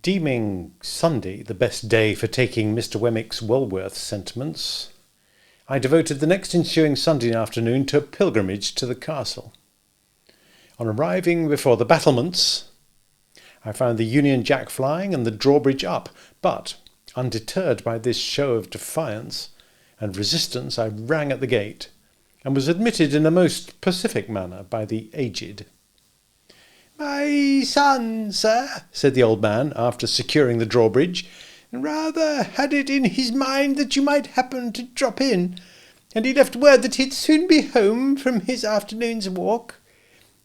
Deeming Sunday the best day for taking Mr. Wemmick's Walworth sentiments, I devoted the next ensuing Sunday afternoon to a pilgrimage to the castle. On arriving before the battlements, I found the Union Jack flying and the drawbridge up, but, undeterred by this show of defiance and resistance, I rang at the gate, and was admitted in a most pacific manner by the aged. "My son, sir," said the old man, after securing the drawbridge, "rather had it in his mind that you might happen to drop in, and he left word that he'd soon be home from his afternoon's walk.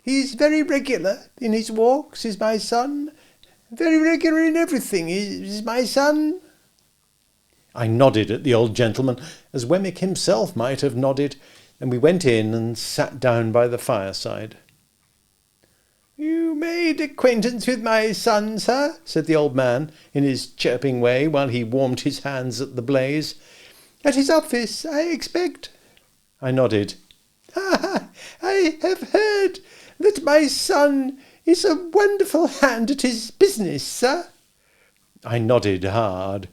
He's very regular in his walks, is my son. Very regular in everything, is my son." I nodded at the old gentleman, as Wemmick himself might have nodded, and we went in and sat down by the fireside. "You made acquaintance with my son, sir," said the old man, in his chirping way, while he warmed his hands at the blaze. "At his office, I expect." I nodded. "I have heard that my son is a wonderful hand at his business, sir." I nodded hard.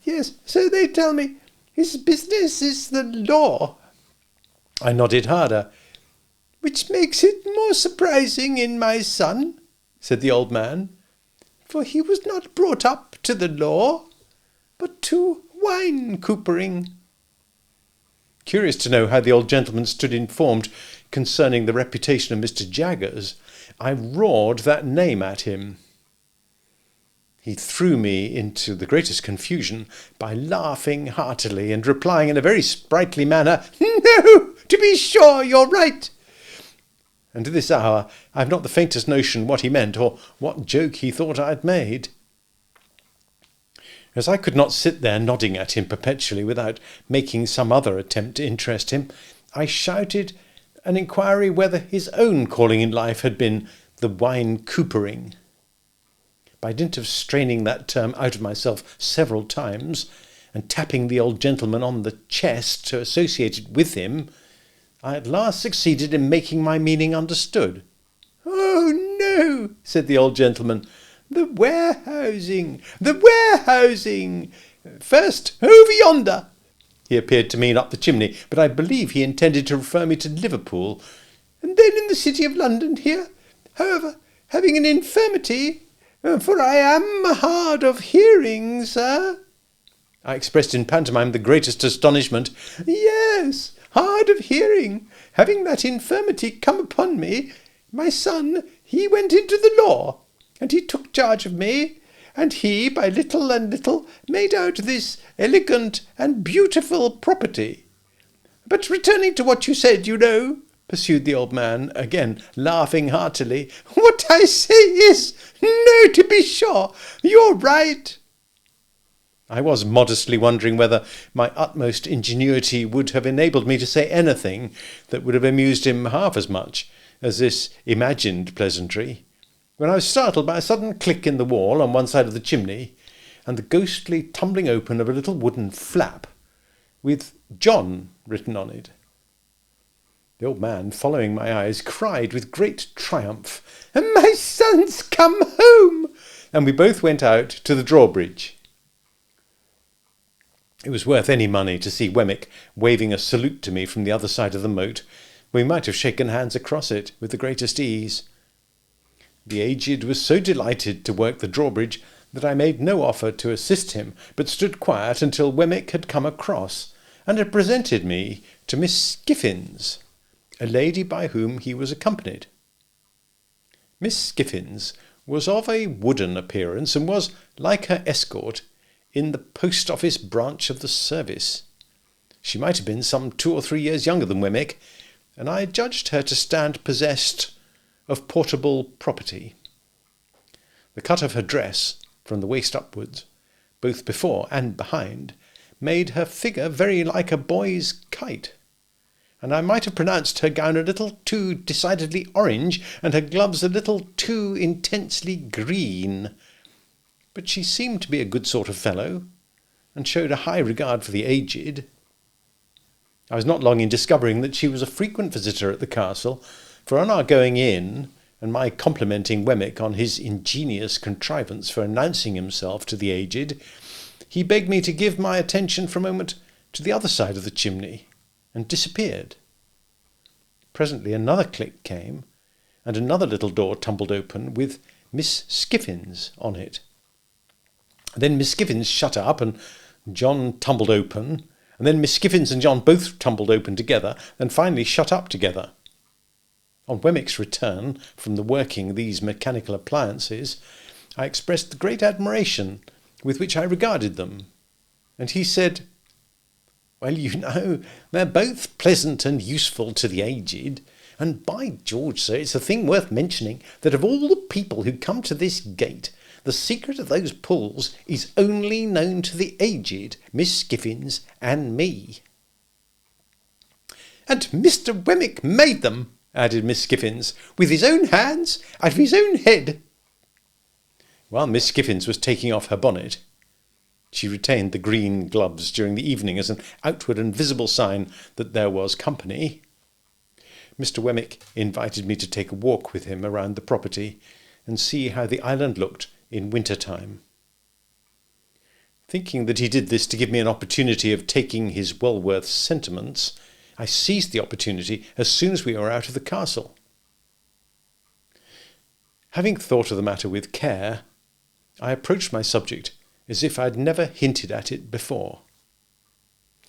"Yes, so they tell me. His business is the law." I nodded harder. "Which makes it more surprising in my son," said the old man, "for he was not brought up to the law, but to wine coopering." Curious to know how the old gentleman stood informed concerning the reputation of Mr. Jaggers, I roared that name at him. He threw me into the greatest confusion by laughing heartily and replying in a very sprightly manner, "No, to be sure, you're right." And to this hour I have not the faintest notion what he meant, or what joke he thought I had made. As I could not sit there nodding at him perpetually without making some other attempt to interest him, I shouted an inquiry whether his own calling in life had been the wine coopering. By dint of straining that term out of myself several times, and tapping the old gentleman on the chest to associate it with him, I at last succeeded in making my meaning understood. "Oh, no," said the old gentleman. The warehousing. First, over yonder." He appeared to mean up the chimney, but I believe he intended to refer me to Liverpool. "And then in the city of London here. However, having an infirmity, for I am hard of hearing, sir." I expressed in pantomime the greatest astonishment. "Yes, hard of hearing. Having that infirmity come upon me, my son, he went into the law, and he took charge of me, and he, by little and little, made out this elegant and beautiful property. But returning to what you said, you know," pursued the old man, again laughing heartily, "what I say is, no, to be sure, you're right." I was modestly wondering whether my utmost ingenuity would have enabled me to say anything that would have amused him half as much as this imagined pleasantry, when I was startled by a sudden click in the wall on one side of the chimney, and the ghostly tumbling open of a little wooden flap, with John written on it. The old man, following my eyes, cried with great triumph, "My son's come home!" and we both went out to the drawbridge. It was worth any money to see Wemmick waving a salute to me from the other side of the moat. We might have shaken hands across it with the greatest ease. The aged was so delighted to work the drawbridge that I made no offer to assist him, but stood quiet until Wemmick had come across, and had presented me to Miss Skiffins, a lady by whom he was accompanied. Miss Skiffins was of a wooden appearance, and was, like her escort, in the post-office branch of the service. She might have been some 2 or 3 years younger than Wemmick, and I judged her to stand possessed of portable property. The cut of her dress, from the waist upwards, both before and behind, made her figure very like a boy's kite, and I might have pronounced her gown a little too decidedly orange, and her gloves a little too intensely green. But she seemed to be a good sort of fellow, and showed a high regard for the aged. I was not long in discovering that she was a frequent visitor at the castle, for on our going in, and my complimenting Wemmick on his ingenious contrivance for announcing himself to the aged, he begged me to give my attention for a moment to the other side of the chimney, and disappeared. Presently another click came, and another little door tumbled open with Miss Skiffins on it. Then Miss Skiffins shut up, and John tumbled open, and then Miss Skiffins and John both tumbled open together, and finally shut up together. On Wemmick's return from the working these mechanical appliances, I expressed the great admiration with which I regarded them, and he said, "Well, you know, they're both pleasant and useful to the aged, and by George, sir, it's a thing worth mentioning that of all the people who come to this gate, the secret of those pulls is only known to the aged, Miss Skiffins, and me." "And Mr. Wemmick made them," added Miss Skiffins, "with his own hands, out of his own head." While Miss Skiffins was taking off her bonnet, she retained the green gloves during the evening as an outward and visible sign that there was company. Mr. Wemmick invited me to take a walk with him around the property and see how the island looked in winter time. Thinking that he did this to give me an opportunity of taking his Walworth sentiments, I seized the opportunity as soon as we were out of the castle. Having thought of the matter with care, I approached my subject as if I had never hinted at it before.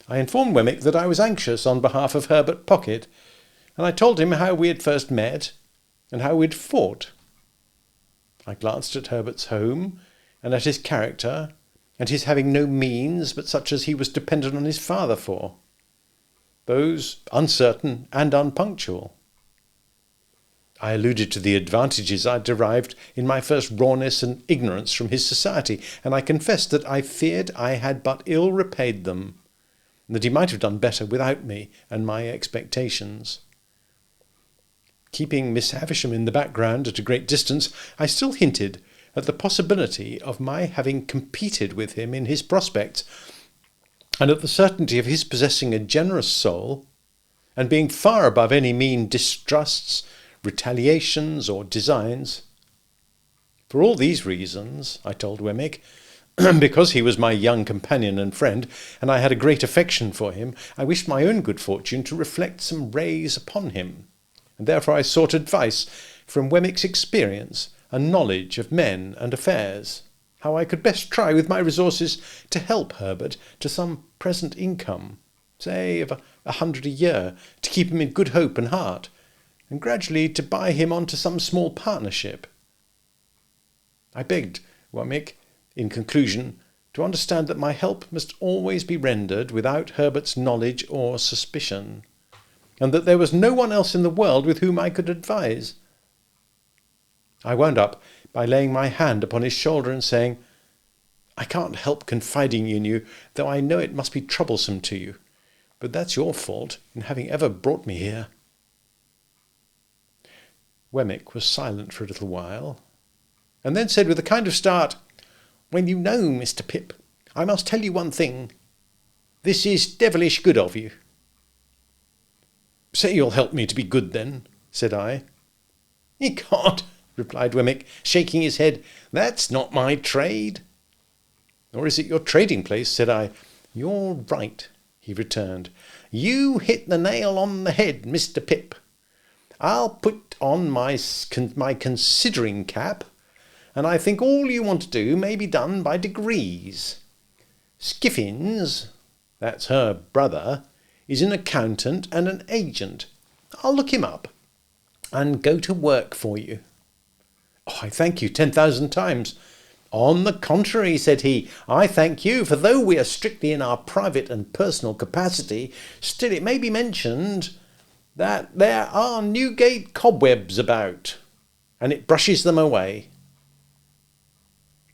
I informed Wemmick that I was anxious on behalf of Herbert Pocket, and I told him how we had first met, and how we had fought. I glanced at Herbert's home, and at his character, and his having no means but such as he was dependent on his father for, those uncertain and unpunctual. I alluded to the advantages I derived in my first rawness and ignorance from his society, and I confessed that I feared I had but ill repaid them, and that he might have done better without me and my expectations. Keeping Miss Havisham in the background at a great distance, I still hinted at the possibility of my having competed with him in his prospects, and at the certainty of his possessing a generous soul, and being far above any mean distrusts, retaliations, or designs. For all these reasons, I told Wemmick, because he was my young companion and friend, and I had a great affection for him, I wished my own good fortune to reflect some rays upon him, and therefore I sought advice from Wemmick's experience and knowledge of men and affairs, how I could best try with my resources to help Herbert to some present income, say of 100 a year, to keep him in good hope and heart, and gradually to buy him on to some small partnership. I begged Wemmick, in conclusion, to understand that my help must always be rendered without Herbert's knowledge or suspicion, and that there was no one else in the world with whom I could advise. I wound up by laying my hand upon his shoulder and saying, "I can't help confiding in you, though I know it must be troublesome to you, but that's your fault in having ever brought me here." Wemmick was silent for a little while, and then said with a kind of start, "Well, you know, Mr. Pip, I must tell you one thing. This is devilish good of you." "Say you'll help me to be good, then," said I. "Ecod," replied Wemmick, shaking his head, "that's not my trade." "Nor is it your trading place," said I. "You're right," he returned. "You hit the nail on the head, Mr. Pip. I'll put on my considering cap, and I think all you want to do may be done by degrees. Skiffins, that's her brother, is an accountant and an agent. I'll look him up and go to work for you." "Oh, I thank you 10,000 times." "On the contrary," said he, "I thank you, for though we are strictly in our private and personal capacity, still it may be mentioned that there are Newgate cobwebs about, and it brushes them away."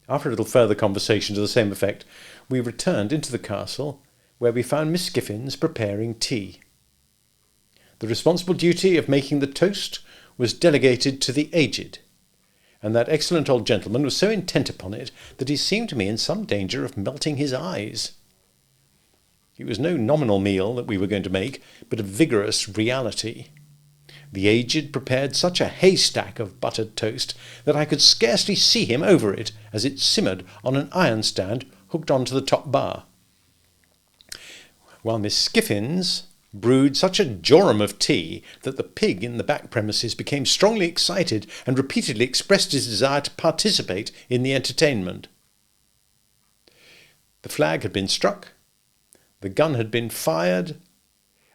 After a little further conversation to the same effect, we returned into the castle, where we found Miss Skiffins preparing tea. The responsible duty of making the toast was delegated to the aged, and that excellent old gentleman was so intent upon it that he seemed to me in some danger of melting his eyes. It was no nominal meal that we were going to make, but a vigorous reality, The Aged prepared such a haystack of buttered toast that I could scarcely see him over it as it simmered on an iron stand hooked onto the top bar, while Miss Skiffins brewed such a jorum of tea that the pig in the back premises became strongly excited and repeatedly expressed his desire to participate in the entertainment. The flag had been struck, the gun had been fired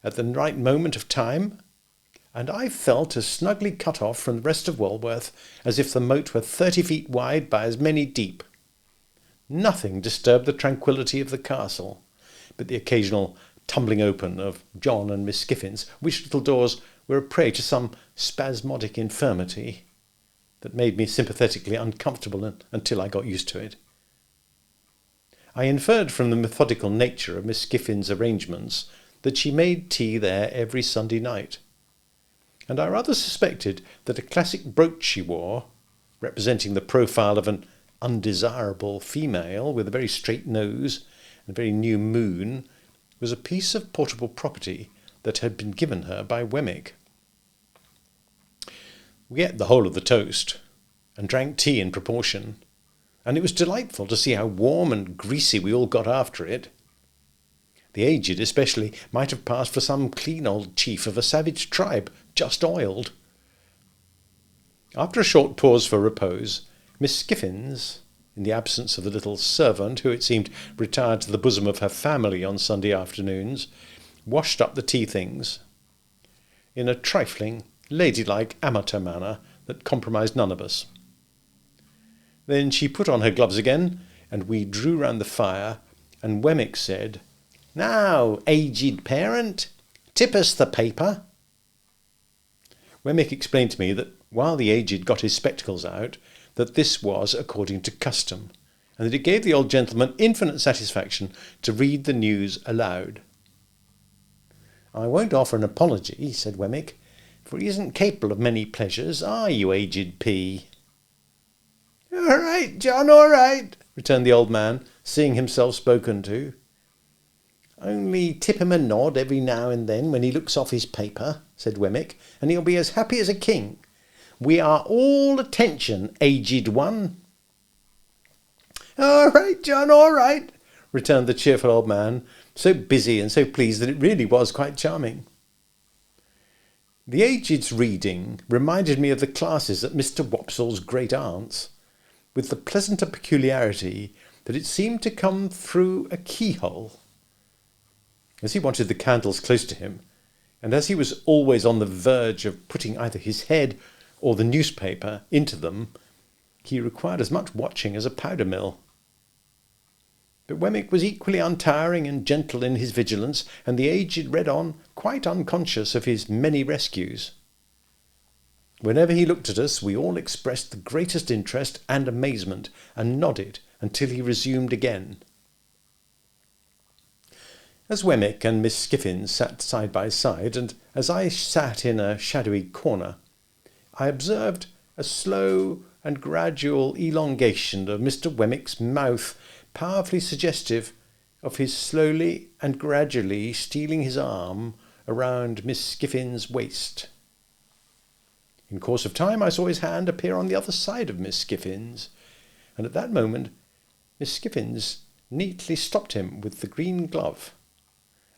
at the right moment of time, and I felt as snugly cut off from the rest of Walworth as if the moat were 30 feet wide by as many deep. Nothing disturbed the tranquillity of the castle but the occasional tumbling open of John and Miss Skiffins, which little doors were a prey to some spasmodic infirmity that made me sympathetically uncomfortable until I got used to it. I inferred from the methodical nature of Miss Skiffins' arrangements that she made tea there every Sunday night, and I rather suspected that a classic brooch she wore, representing the profile of an undesirable female with a very straight nose and a very new moon, was a piece of portable property that had been given her by Wemmick. We ate the whole of the toast and drank tea in proportion, and it was delightful to see how warm and greasy we all got after it. The Aged especially might have passed for some clean old chief of a savage tribe, just oiled. After a short pause for repose, Miss Skiffins, in the absence of the little servant who it seemed retired to the bosom of her family on Sunday afternoons, washed up the tea things in a trifling, ladylike amateur manner that compromised none of us. Then she put on her gloves again, and we drew round the fire, and Wemmick said, "Now, aged parent, tip us the paper." Wemmick explained to me that while the Aged got his spectacles out, that this was according to custom, and that it gave the old gentleman infinite satisfaction to read the news aloud. "I won't offer an apology," said Wemmick, "for he isn't capable of many pleasures, are you, Aged P?" "All right, John, all right," returned the old man, seeing himself spoken to. "Only tip him a nod every now and then when he looks off his paper," said Wemmick, "and he'll be as happy as a king. We are all attention, Aged one." "All right, John, all right," returned the cheerful old man, so busy and so pleased that it really was quite charming. The Aged's reading reminded me of the classes at Mr. Wopsle's great-aunt's, with the pleasanter peculiarity that it seemed to come through a keyhole. As he wanted the candles close to him, and as he was always on the verge of putting either his head or the newspaper into them, he required as much watching as a powder mill. But Wemmick was equally untiring and gentle in his vigilance, and the Aged read on, quite unconscious of his many rescues. Whenever he looked at us, we all expressed the greatest interest and amazement, and nodded until he resumed again. As Wemmick and Miss Skiffins sat side by side, and as I sat in a shadowy corner, I observed a slow and gradual elongation of Mr. Wemmick's mouth, powerfully suggestive of his slowly and gradually stealing his arm around Miss Skiffins' waist. In course of time I saw his hand appear on the other side of Miss Skiffins, and at that moment Miss Skiffins neatly stopped him with the green glove,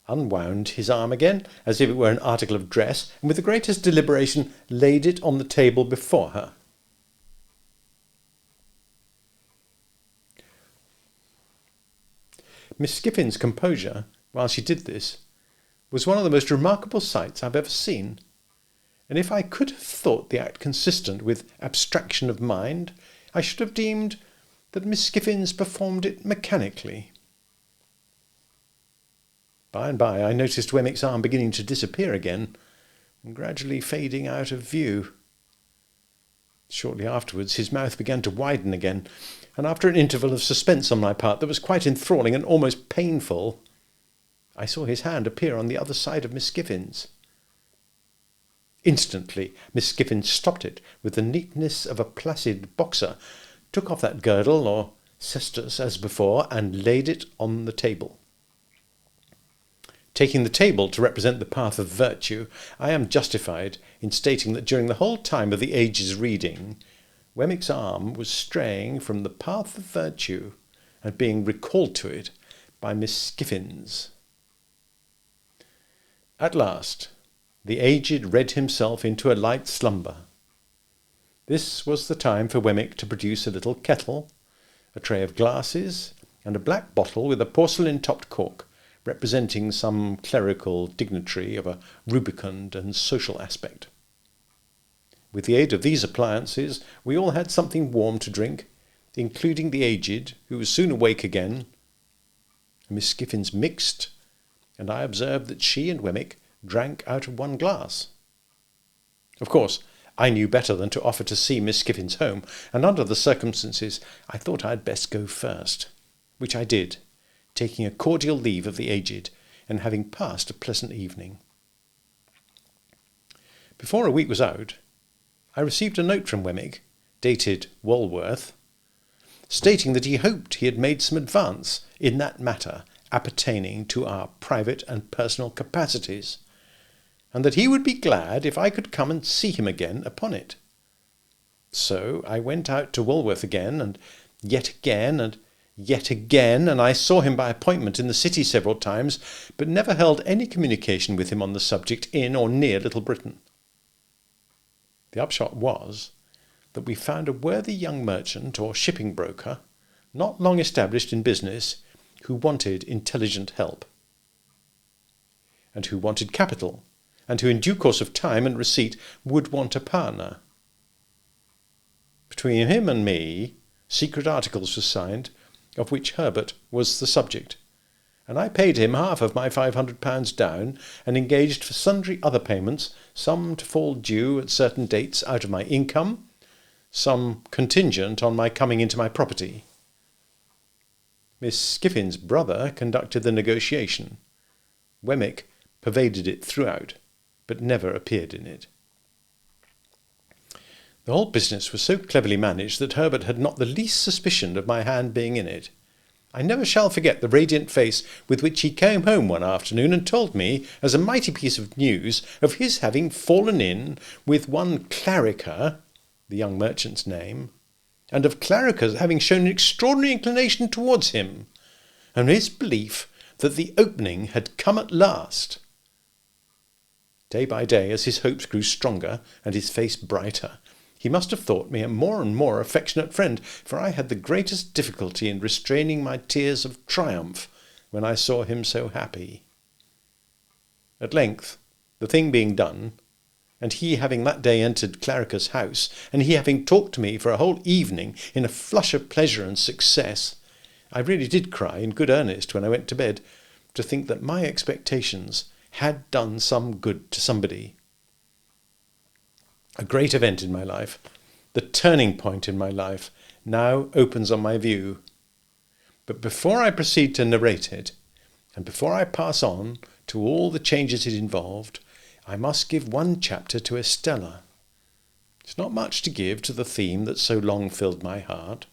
unwound his arm again as if it were an article of dress, and with the greatest deliberation laid it on the table before her. Miss Skiffins' composure, while she did this, was one of the most remarkable sights I've ever seen, and if I could have thought the act consistent with abstraction of mind, I should have deemed that Miss Skiffins performed it mechanically. By and by I noticed Wemmick's arm beginning to disappear again, and gradually fading out of view. Shortly afterwards his mouth began to widen again, and after an interval of suspense on my part that was quite enthralling and almost painful, I saw his hand appear on the other side of Miss Skiffins. Instantly Miss Skiffins stopped it with the neatness of a placid boxer, took off that girdle or cestus as before, and laid it on the table. Taking the table to represent the path of virtue, I am justified in stating that during the whole time of the age's reading, Wemmick's arm was straying from the path of virtue and being recalled to it by Miss Skiffins. At last, the aged read himself into a light slumber. This was the time for Wemmick to produce a little kettle, a tray of glasses, and a black bottle with a porcelain-topped cork, representing some clerical dignitary of a rubicund and social aspect. With the aid of these appliances, we all had something warm to drink, including the aged, who was soon awake again. Miss Skiffins mixed, and I observed that she and Wemmick drank out of one glass. Of course, I knew better than to offer to see Miss Skiffins home, and under the circumstances I thought I had best go first, which I did, taking a cordial leave of the aged, and having passed a pleasant evening. Before a week was out, I received a note from Wemmick, dated Walworth, stating that he hoped he had made some advance in that matter appertaining to our private and personal capacities, and that he would be glad if I could come and see him again upon it. So I went out to Walworth again, and yet again, and yet again, and I saw him by appointment in the city several times, but never held any communication with him on the subject in or near Little Britain. The upshot was that we found a worthy young merchant or shipping broker, not long established in business, who wanted intelligent help, and who wanted capital, and who in due course of time and receipt would want a partner. Between him and me, secret articles were signed, of which Herbert was the subject, and I paid him half of my £500 down, and engaged for sundry other payments, some to fall due at certain dates out of my income, some contingent on my coming into my property. Miss Skiffins' brother conducted the negotiation. Wemmick pervaded it throughout, but never appeared in it. The whole business was so cleverly managed that Herbert had not the least suspicion of my hand being in it. I never shall forget the radiant face with which he came home one afternoon and told me, as a mighty piece of news, of his having fallen in with one Clarriker, the young merchant's name, and of Clarriker's having shown an extraordinary inclination towards him, and his belief that the opening had come at last. Day by day, as his hopes grew stronger and his face brighter, he must have thought me a more and more affectionate friend, for I had the greatest difficulty in restraining my tears of triumph when I saw him so happy. At length, the thing being done, and he having that day entered Clarriker's house, and he having talked to me for a whole evening in a flush of pleasure and success, I really did cry in good earnest when I went to bed, to think that my expectations had done some good to somebody. A great event in my life, the turning point in my life, now opens on my view. But before I proceed to narrate it, and before I pass on to all the changes it involved, I must give one chapter to Estella. It's not much to give to the theme that so long filled my heart.